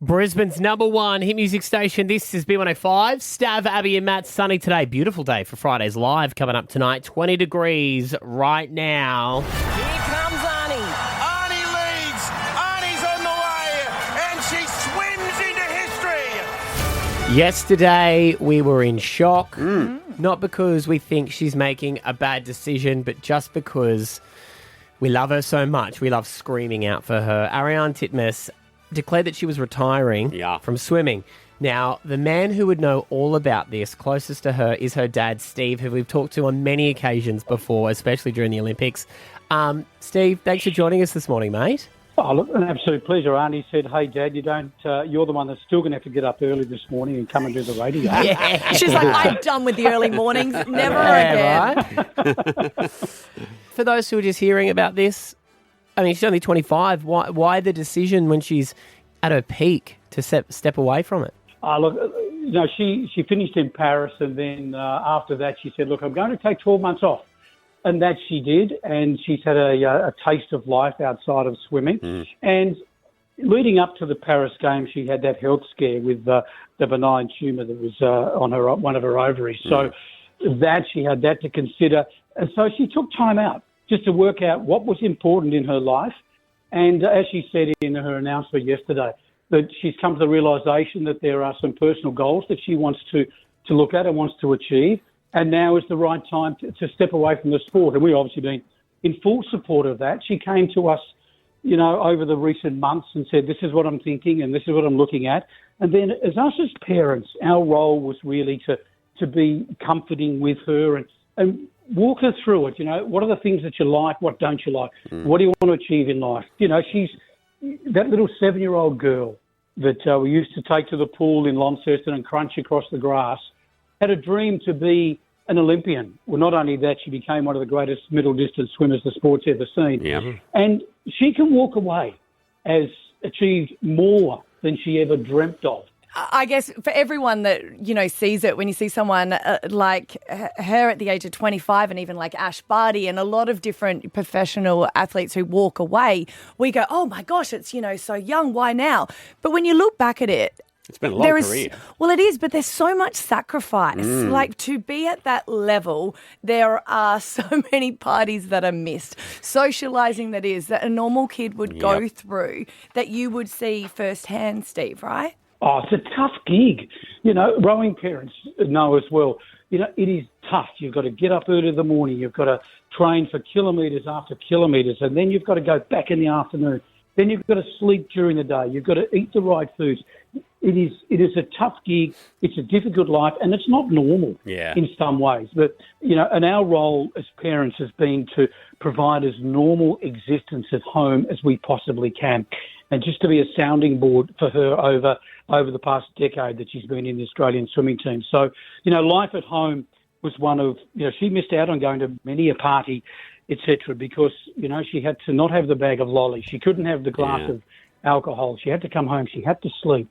Brisbane's number one hit music station. This is B105. Stav, Abby and Matt. Sunny today. Beautiful day for Friday's Live coming up tonight. 20 degrees right now. Here comes Arnie. Arnie leads. Arnie's on the way. And she swims into history. Yesterday we were in shock. Not because we think she's making a bad decision, but just because we love her so much. We love screaming out for her. Ariarne Titmus declared that she was retiring from swimming. Now, the man who would know all about this, closest to her, is her dad, Steve, who we've talked to on many occasions before, especially during the Olympics. Steve, thanks for joining us this morning, mate. Oh, look, an absolute pleasure. Arnie said, hey, Dad, you're the one that's still going to have to get up early this morning and come and do the radio. Yeah. She's like, I'm done with the early mornings. Never again. Right? For those who are just hearing about this, I mean, she's only 25. Why the decision when she's at her peak to step away from it? Look, she finished in Paris, and then after that she said, look, I'm going to take 12 months off. And that she did, and she's had a taste of life outside of swimming. And leading up to the Paris Games, she had that health scare with the benign tumour that was on one of her ovaries. So that she had that to consider. And so she took time out just to work out what was important in her life. And as she said in her announcement yesterday, that she's come to the realisation that there are some personal goals that she wants to look at and wants to achieve. And now is the right time to step away from the sport. And we've obviously been in full support of that. She came to us, over the recent months and said, this is what I'm thinking and this is what I'm looking at. And then as us as parents, our role was really to be comforting with her and walk her through it. What are the things that you like? What don't you like? What do you want to achieve in life? She's that little 7-year-old girl that we used to take to the pool in Launceston and crunch across the grass, had a dream to be an Olympian. Well, not only that, she became one of the greatest middle-distance swimmers the sport's ever seen. Yeah. And she can walk away as achieved more than she ever dreamt of. I guess for everyone that, sees it, when you see someone like her at the age of 25 and even like Ash Barty and a lot of different professional athletes who walk away, we go, oh my gosh, it's, so young, why now? But when you look back at it, it's been a long career. Well, it is, but there's so much sacrifice. Like, to be at that level, there are so many parties that are missed. Socialising that a normal kid would go through that you would see firsthand, Steve, right? Oh, it's a tough gig. Rowing parents know as well. It is tough. You've got to get up early in the morning. You've got to train for kilometres after kilometres, and then you've got to go back in the afternoon. Then you've got to sleep during the day. You've got to eat the right foods. It is a tough gig. It's a difficult life, and it's not normal in some ways. But, and our role as parents has been to provide as normal existence at home as we possibly can, and just to be a sounding board for her over the past decade that she's been in the Australian swimming team. So, life at home was one of, she missed out on going to many a party, etc., because, she had to not have the bag of lollies. She couldn't have the glass of alcohol. She had to come home. She had to sleep.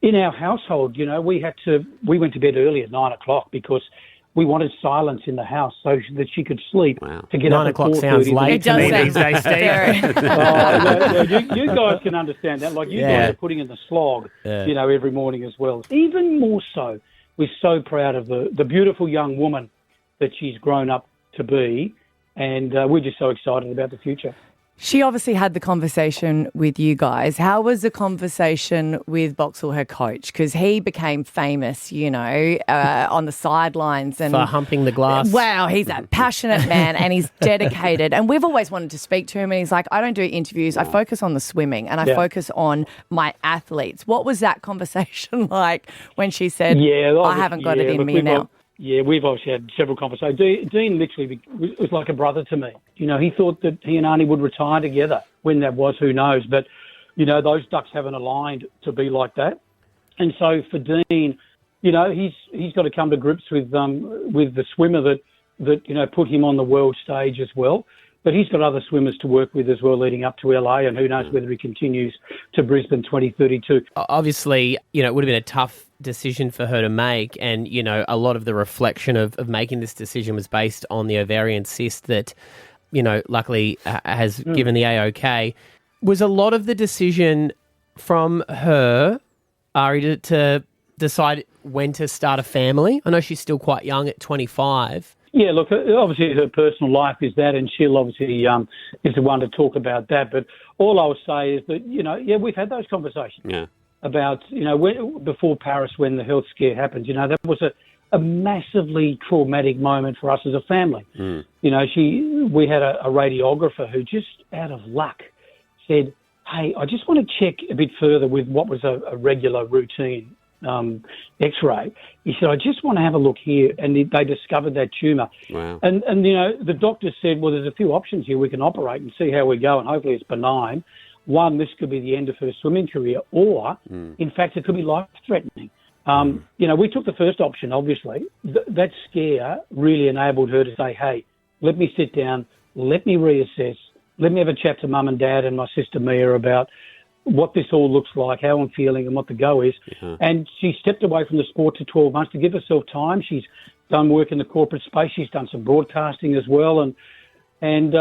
In our household, we went to bed early at 9 o'clock because we wanted silence in the house so that she could sleep. Wow. To get 9 up o'clock at 4:30. sounds late to me these days, Steve. You guys can understand that. Like, you guys are putting in the slog, every morning as well. Even more so, we're so proud of the beautiful young woman that she's grown up to be, and we're just so excited about the future. She obviously had the conversation with you guys. How was the conversation with Boxall, her coach? Because he became famous, on the sidelines. And for humping the glass. Wow, he's a passionate man and he's dedicated. And we've always wanted to speak to him, and he's like, I don't do interviews. I focus on the swimming and I focus on my athletes. What was that conversation like when she said, I haven't got it in me now? Yeah, we've obviously had several conversations. Dean literally was like a brother to me. He thought that he and Arnie would retire together. When that was, who knows? But, those ducks haven't aligned to be like that. And so for Dean, he's got to come to grips with the swimmer that put him on the world stage as well. But he's got other swimmers to work with as well leading up to LA, and who knows whether he continues to Brisbane 2032. Obviously, it would have been a tough decision for her to make, and, a lot of the reflection of making this decision was based on the ovarian cyst that, luckily has given the AOK. Was a lot of the decision from her, Ari, to decide when to start a family? I know she's still quite young at 25. Yeah, look, obviously her personal life is that, and she'll obviously is the one to talk about that. But all I would say is that, we've had those conversations about, before Paris when the health scare happened. That was a massively traumatic moment for us as a family. We had a radiographer who just out of luck said, hey, I just want to check a bit further with what was a regular routine X-ray. He said, I just want to have a look here. And they discovered that tumour. Wow. And the doctor said, well, there's a few options here. We can operate and see how we go, and hopefully it's benign. One, this could be the end of her swimming career, or, in fact, it could be life-threatening. We took the first option, obviously. That scare really enabled her to say, hey, let me sit down, let me reassess, let me have a chat to Mum and Dad and my sister Mia about what this all looks like, how I'm feeling and what the go is. And she stepped away from the sport for 12 months to give herself time. She's done work in the corporate space. She's done some broadcasting as well. And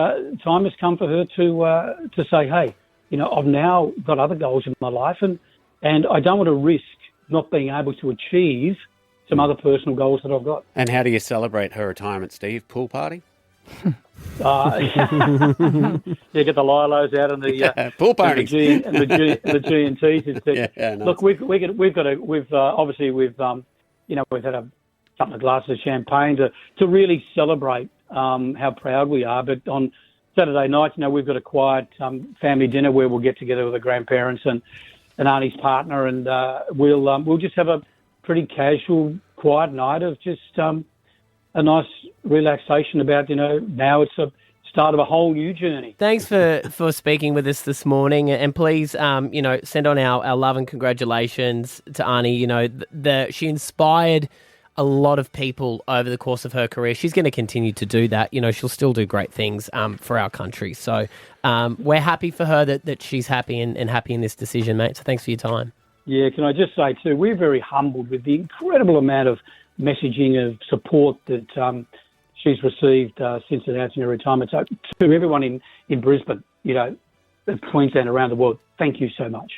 time has come for her to say, hey, I've now got other goals in my life and I don't want to risk not being able to achieve some other personal goals that I've got. And how do you celebrate her retirement, Steve? Pool party? Get the Lilos out and the pool parties and the G&Ts. Nice. Look, we've obviously we've had a couple of glasses of champagne to really celebrate how proud we are. But on Saturday night, we've got a quiet family dinner where we'll get together with the grandparents and Arnie's partner, and we'll just have a pretty casual, quiet night of just a nice relaxation about, now it's a start of a whole new journey. Thanks for speaking with us this morning. And please, send on our love and congratulations to Arnie. She inspired a lot of people over the course of her career. She's going to continue to do that. She'll still do great things for our country. So we're happy for her that she's happy and happy in this decision, mate. So thanks for your time. Yeah, can I just say too, we're very humbled with the incredible amount of messaging of support that she's received since announcing her retirement. So to everyone in Brisbane, Queensland, around the world, thank you so much.